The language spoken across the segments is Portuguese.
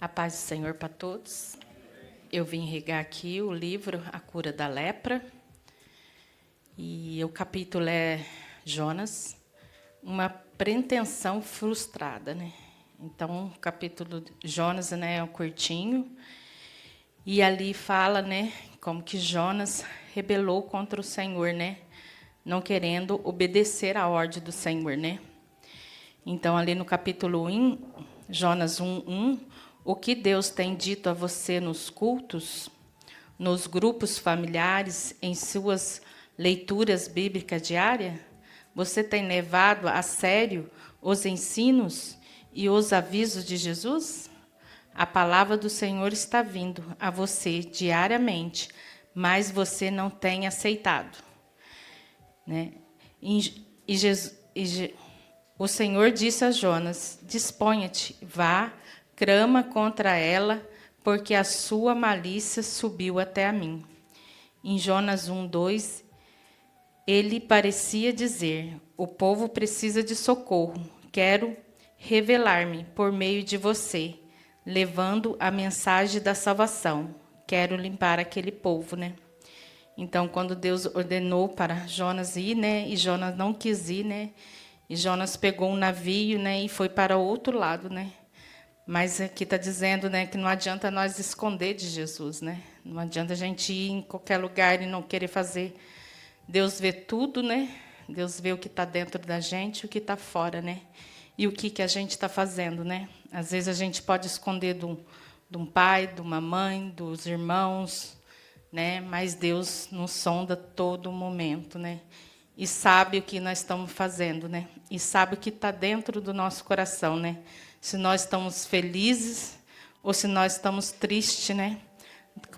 A paz do Senhor para todos. Eu vim regar aqui o livro A Cura da Lepra. E o capítulo é Jonas, uma pretensão frustrada, né? Então, o capítulo de Jonas, né, é um curtinho. E ali fala, né, como que Jonas rebelou contra o Senhor, né? Não querendo obedecer à ordem do Senhor, né? Então, ali no capítulo 1, Jonas 1:1, o que Deus tem dito a você nos cultos, nos grupos familiares, em suas leituras bíblicas diárias? Você tem levado a sério os ensinos e os avisos de Jesus? A palavra do Senhor está vindo a você diariamente, mas você não tem aceitado, né? O Senhor disse a Jonas: disponha-te, vá, crama contra ela, porque a sua malícia subiu até a mim. Em Jonas 1:2, ele parecia dizer: o povo precisa de socorro, quero revelar-me por meio de você, levando a mensagem da salvação. Quero limpar aquele povo, né? Então, quando Deus ordenou para Jonas ir, né, e Jonas não quis ir, né, e Jonas pegou um navio, né, e foi para o outro lado, né. Mas aqui está dizendo, né, que não adianta nós esconder de Jesus, né. Não adianta a gente ir em qualquer lugar e não querer fazer. Deus vê tudo, né. Deus vê o que está dentro da gente e o que está fora, né. E o que a gente está fazendo, né. Às vezes a gente pode esconder de um pai, de uma mãe, dos irmãos, né? Mas Deus nos sonda todo momento, né? E sabe o que nós estamos fazendo, né? E sabe o que está dentro do nosso coração, né? Se nós estamos felizes ou se nós estamos tristes, né?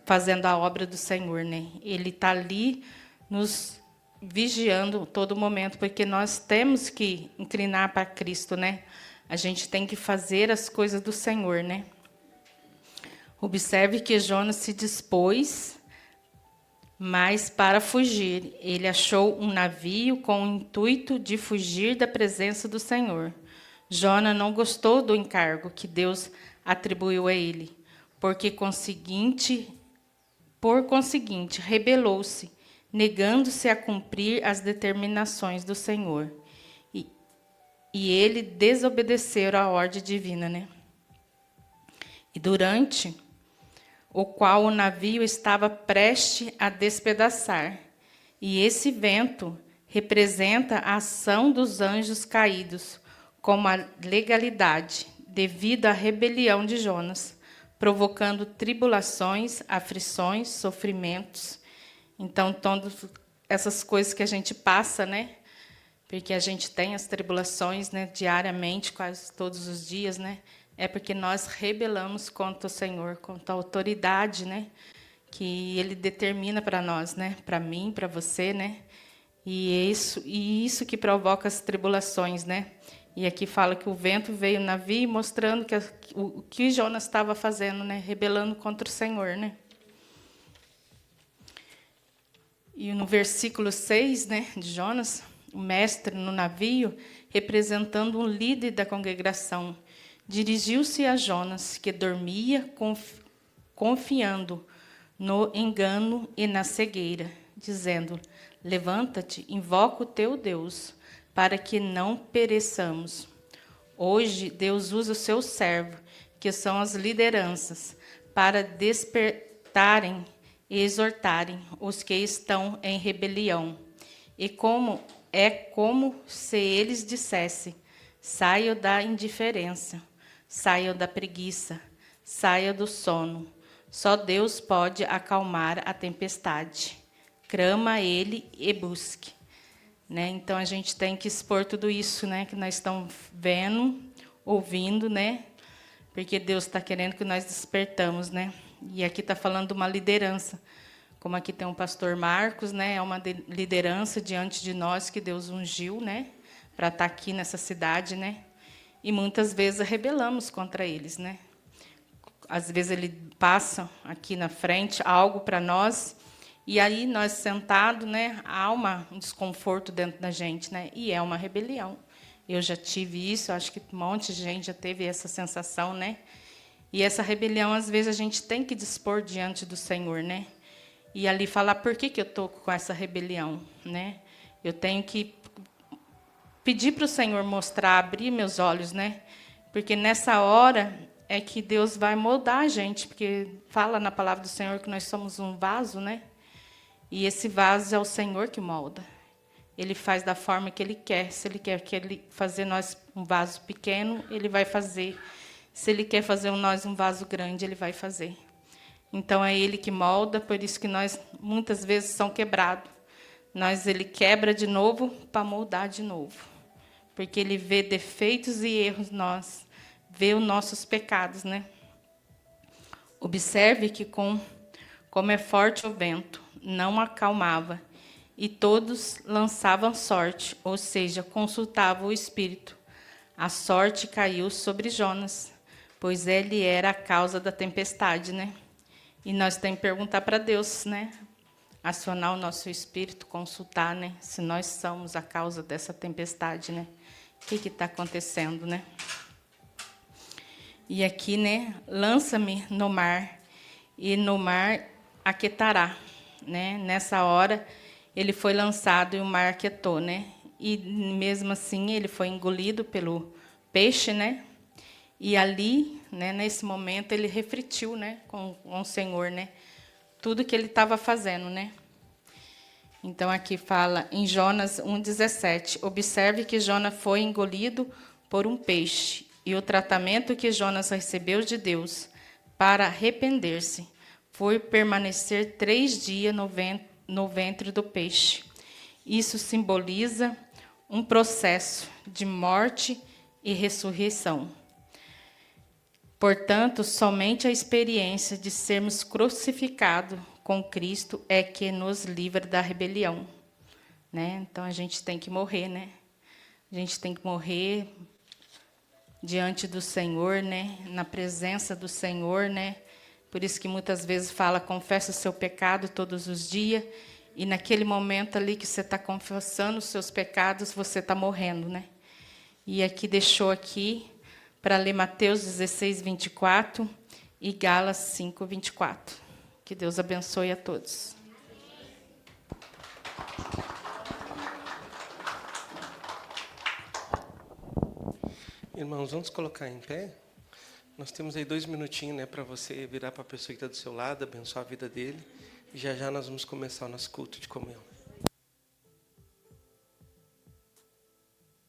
Fazendo a obra do Senhor, né? Ele está ali nos vigiando todo momento, porque nós temos que inclinar para Cristo, né? A gente tem que fazer as coisas do Senhor, né? Observe que Jonas se dispôs, mas para fugir. Ele achou um navio com o intuito de fugir da presença do Senhor. Jonas não gostou do encargo que Deus atribuiu a ele, por conseguinte, rebelou-se, negando-se a cumprir as determinações do Senhor. E ele desobedeceu à ordem divina, né? E durante o qual o navio estava prestes a despedaçar. E esse vento representa a ação dos anjos caídos, como a legalidade, devido à rebelião de Jonas, provocando tribulações, aflições, sofrimentos. Então, todas essas coisas que a gente passa, né? Porque a gente tem as tribulações, né, diariamente, quase todos os dias, né? É porque nós rebelamos contra o Senhor, contra a autoridade, né, que Ele determina para nós, né, para mim, para você, né, e isso que provoca as tribulações, né. E aqui fala que o vento veio no navio, mostrando que o que Jonas estava fazendo, né, rebelando contra o Senhor, né. E no versículo 6, né, de Jonas, o mestre no navio, representando um líder da congregação, dirigiu-se a Jonas, que dormia, confiando no engano e na cegueira, dizendo: levanta-te, invoca o teu Deus, para que não pereçamos. Hoje, Deus usa o seu servo, que são as lideranças, para despertarem e exortarem os que estão em rebelião. E como se eles dissessem: saiam da indiferença, saiam da preguiça, saiam do sono. Só Deus pode acalmar a tempestade. Clama a Ele e busque. Né? Então, a gente tem que expor tudo isso, né, que nós estamos vendo, ouvindo, né? Porque Deus está querendo que nós despertamos, né? E aqui está falando de uma liderança. Como aqui tem o pastor Marcos, né? É uma liderança diante de nós que Deus ungiu, né? Para estar aqui nessa cidade, né? E muitas vezes rebelamos contra eles, né? Às vezes ele passa aqui na frente algo para nós e aí nós sentados, né? Há um desconforto dentro da gente, né? E é uma rebelião. Eu já tive isso, acho que um monte de gente já teve essa sensação, né? E essa rebelião, às vezes, a gente tem que dispor diante do Senhor, né? E ali falar por que eu estou com essa rebelião, né? Eu tenho que pedir para o Senhor mostrar, abrir meus olhos, né? Porque nessa hora é que Deus vai moldar a gente, porque fala na palavra do Senhor que nós somos um vaso, né? E esse vaso é o Senhor que molda. Ele faz da forma que Ele quer. Se Ele quer que Ele fazer nós um vaso pequeno, Ele vai fazer. Se Ele quer fazer nós um vaso grande, Ele vai fazer. Então, é Ele que molda, por isso que nós, muitas vezes, somos quebrados. Ele quebra de novo para moldar de novo. Porque Ele vê defeitos e erros nós, vê os nossos pecados, né? Observe que, como é forte o vento, não acalmava, e todos lançavam sorte, ou seja, consultavam o Espírito. A sorte caiu sobre Jonas, pois ele era a causa da tempestade, né? E nós temos que perguntar para Deus, né? Acionar o nosso espírito, consultar, né? Se nós somos a causa dessa tempestade, né? O que está acontecendo, né? E aqui, né? Lança-me no mar, e no mar aquietará, né? Nessa hora, ele foi lançado e o mar aquietou, né? E mesmo assim, ele foi engolido pelo peixe, né? E ali, né, nesse momento, ele refletiu, né, com o Senhor, né? Tudo que ele estava fazendo, né? Então, aqui fala em Jonas 1,17. Observe que Jonas foi engolido por um peixe, e o tratamento que Jonas recebeu de Deus para arrepender-se foi permanecer 3 dias no ventre do peixe. Isso simboliza um processo de morte e ressurreição. Portanto, somente a experiência de sermos crucificados com Cristo é que nos livra da rebelião, né? Então, a gente tem que morrer, né? A gente tem que morrer diante do Senhor, né? Na presença do Senhor, né? Por isso que muitas vezes fala, confessa o seu pecado todos os dias, e naquele momento ali que você está confessando os seus pecados, você está morrendo, né? E aqui deixou aqui para ler Mateus 16, 24 e Gálatas 5, 24. Que Deus abençoe a todos. Irmãos, vamos colocar em pé? Nós temos aí 2 minutinhos, né, para você virar para a pessoa que está do seu lado, abençoar a vida dele. E já já nós vamos começar o nosso culto de comunhão.